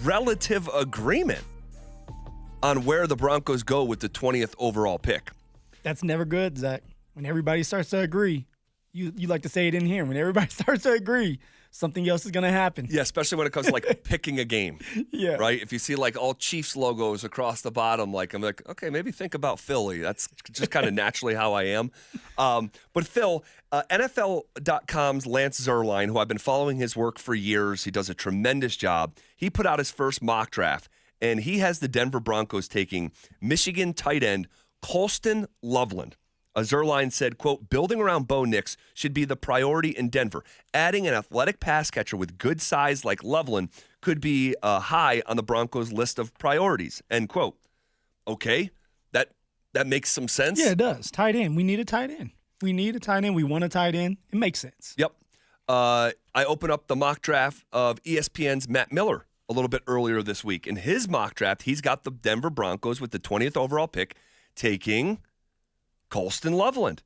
relative agreement on where the Broncos go with the 20th overall pick. That's never good, Zach. When everybody starts to agree, you like to say it in here. When everybody starts to agree, something else is going to happen. Yeah, especially when it comes to like picking a game. Yeah. Right? If you see like all Chiefs logos across the bottom, like I'm like, okay, maybe think about Philly. That's just kind of naturally how I am. But Phil, NFL.com's Lance Zierlein, who I've been following his work for years, he does a tremendous job. He put out his first mock draft, and he has the Denver Broncos taking Michigan tight end Colston Loveland. Zierlein said, quote, building around Bo Nix should be the priority in Denver. Adding an athletic pass catcher with good size like Loveland could be high on the Broncos' list of priorities, end quote. Okay, that makes some sense. Yeah, it does. Tight end. We need a tight end. We need a tight end. We want a tight end. It makes sense. Yep. I opened up the mock draft of ESPN's Matt Miller a little bit earlier this week. In his mock draft, he's got the Denver Broncos with the 20th overall pick taking Colston Loveland,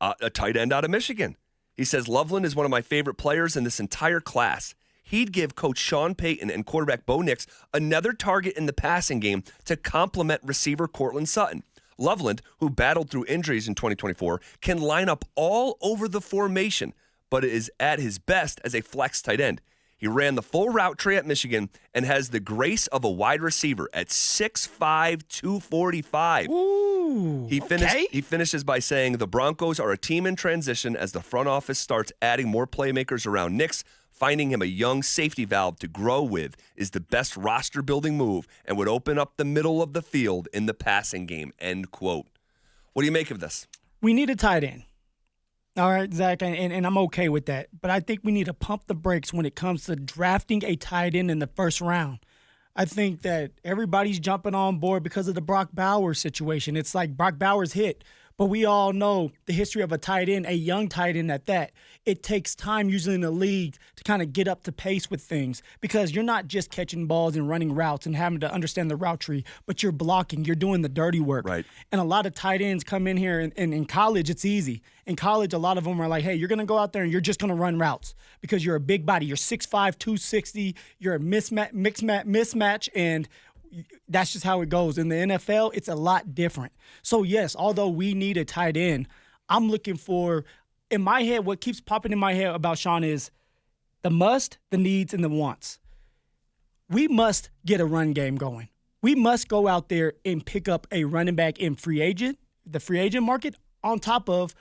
a tight end out of Michigan. He says, Loveland is one of my favorite players in this entire class. He'd give Coach Sean Payton and quarterback Bo Nix another target in the passing game to complement receiver Cortland Sutton. Loveland, who battled through injuries in 2024, can line up all over the formation, but is at his best as a flex tight end. He ran the full route tree at Michigan and has the grace of a wide receiver at 6'5", 245. Ooh, He finishes by saying the Broncos are a team in transition as the front office starts adding more playmakers around Nix. Finding him a young safety valve to grow with is the best roster-building move and would open up the middle of the field in the passing game, end quote. What do you make of this? We need a tight end. All right, Zach, and I'm okay with that. But I think we need to pump the brakes when it comes to drafting a tight end in the first round. I think that everybody's jumping on board because of the Brock Bowers situation. It's like Brock Bowers hit, but we all know the history of a tight end, a young tight end at that. It takes time usually in the league to kind of get up to pace with things because you're not just catching balls and running routes and having to understand the route tree, but you're blocking, you're doing the dirty work. Right. And a lot of tight ends come in here, and in college, it's easy. In college, a lot of them are like, hey, you're going to go out there and you're just going to run routes because you're a big body. You're 6'5", 260. You're a mismatch, and that's just how it goes. In the NFL, it's a lot different. So, yes, although we need a tight end, I'm looking for, in my head, what keeps popping in my head about Sean is the must, the needs, and the wants. We must get a run game going. We must go out there and pick up a running back in the free agent market, on top of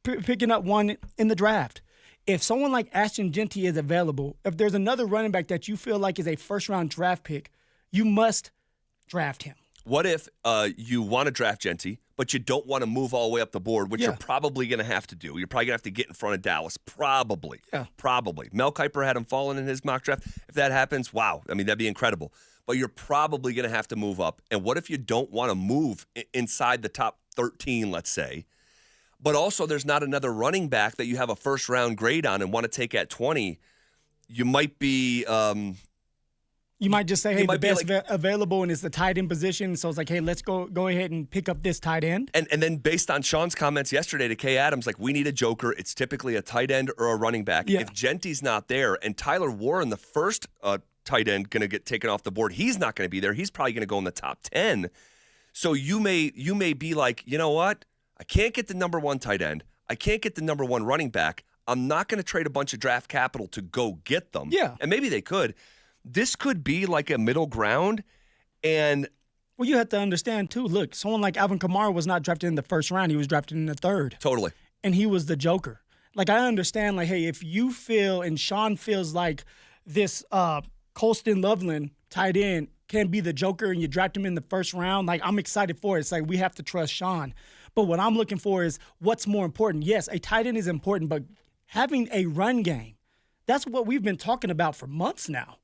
picking up one in the draft. If someone like Ashton Genty is available, if there's another running back that you feel like is a first-round draft pick, you must draft him. What if you want to draft Genty, but you don't want to move all the way up the board, which you're probably going to have to do. You're probably going to have to get in front of Dallas. Probably. Yeah. Probably. Mel Kiper had him falling in his mock draft. If that happens, wow. I mean, that'd be incredible. But you're probably going to have to move up. And what if you don't want to move inside the top 13, let's say, but also there's not another running back that you have a first-round grade on and want to take at 20? You might be you might just say, hey, the best available, and it's the tight end position. So it's like, hey, let's go ahead and pick up this tight end. And then based on Sean's comments yesterday to Kay Adams, like, we need a joker. It's typically a tight end or a running back. Yeah. If Genty's not there and Tyler Warren, the first tight end, going to get taken off the board, he's not going to be there. He's probably going to go in the top 10. So you may be like, you know what? I can't get the number one tight end. I can't get the number one running back. I'm not going to trade a bunch of draft capital to go get them. Yeah. And maybe they could. This could be like a middle ground. And well, you have to understand, too, look, someone like Alvin Kamara was not drafted in the first round. He was drafted in the third. Totally. And he was the joker. Like, I understand, like, hey, if you feel and Sean feels like this Colston Loveland tight end can be the joker and you draft him in the first round, like, I'm excited for it. It's like we have to trust Sean. But what I'm looking for is what's more important. Yes, a tight end is important, but having a run game, that's what we've been talking about for months now.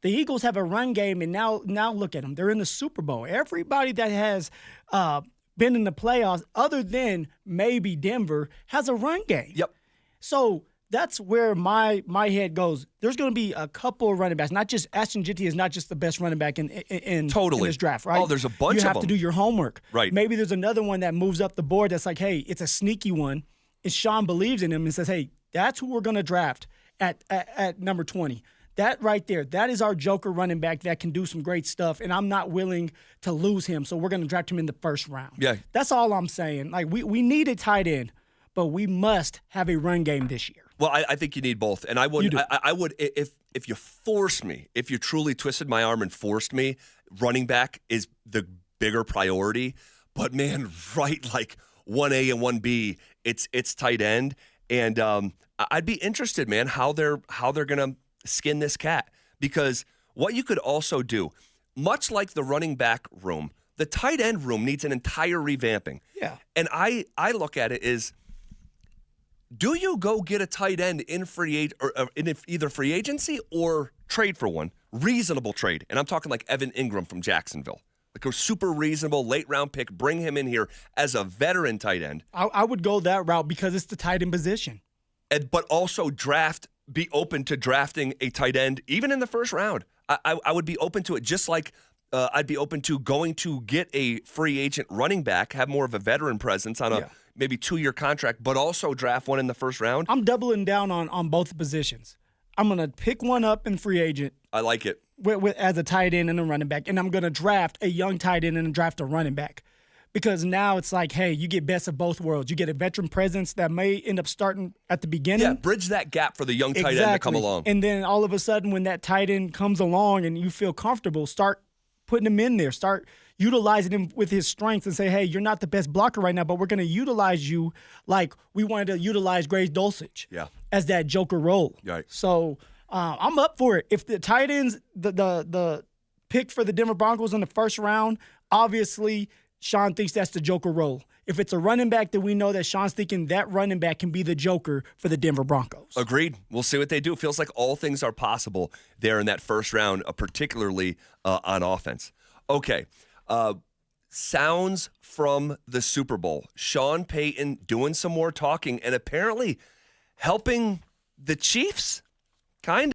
The Eagles have a run game, and now look at them. They're in the Super Bowl. Everybody that has been in the playoffs, other than maybe Denver, has a run game. Yep. So that's where my head goes. There's going to be a couple of running backs. Not just Ashton Genty is not just the best running back in this draft, right? Oh, there's a bunch of them. You have to do your homework. Right. Maybe there's another one that moves up the board that's like, hey, it's a sneaky one. And Sean believes in him and says, hey, that's who we're going to draft at number 20. That right there, that is our joker running back that can do some great stuff, and I'm not willing to lose him, so we're going to draft him in the first round. Yeah. That's all I'm saying. Like, we need a tight end, but we must have a run game this year. Well, I think you need both, and I would if you force me, if you truly twisted my arm and forced me, running back is the bigger priority. But man, right, like 1A and 1B, it's tight end, and I'd be interested, man, how they're gonna skin this cat, because what you could also do, much like the running back room, the tight end room needs an entire revamping. Yeah, and I look at it as, do you go get a tight end in in either free agency or trade for one? Reasonable trade. And I'm talking like Evan Ingram from Jacksonville. Like a super reasonable late round pick, bring him in here as a veteran tight end. I would go that route because it's the tight end position. But also be open to drafting a tight end even in the first round. I would be open to it, just like I'd be open to going to get a free agent running back, have more of a veteran presence on a maybe 2-year contract, but also draft one in the first round. I'm doubling down on both positions. I'm going to pick one up in free agent. I like it. As a tight end and a running back, and I'm going to draft a young tight end and draft a running back. Because now it's like, hey, you get best of both worlds. You get a veteran presence that may end up starting at the beginning. Yeah, bridge that gap for the young tight end to come along. And then all of a sudden when that tight end comes along and you feel comfortable, start putting him in there. Start utilizing him with his strengths and say, hey, you're not the best blocker right now, but we're going to utilize you like we wanted to utilize Grace Dulcich as that joker role. Right. So I'm up for it. If the tight ends, the pick for the Denver Broncos in the first round, obviously Sean thinks that's the joker role. If it's a running back, then we know that Sean's thinking that running back can be the joker for the Denver Broncos. Agreed. We'll see what they do. It feels like all things are possible there in that first round, particularly on offense. Okay. Sounds from the Super Bowl. Sean Payton doing some more talking and apparently helping the Chiefs, kind of.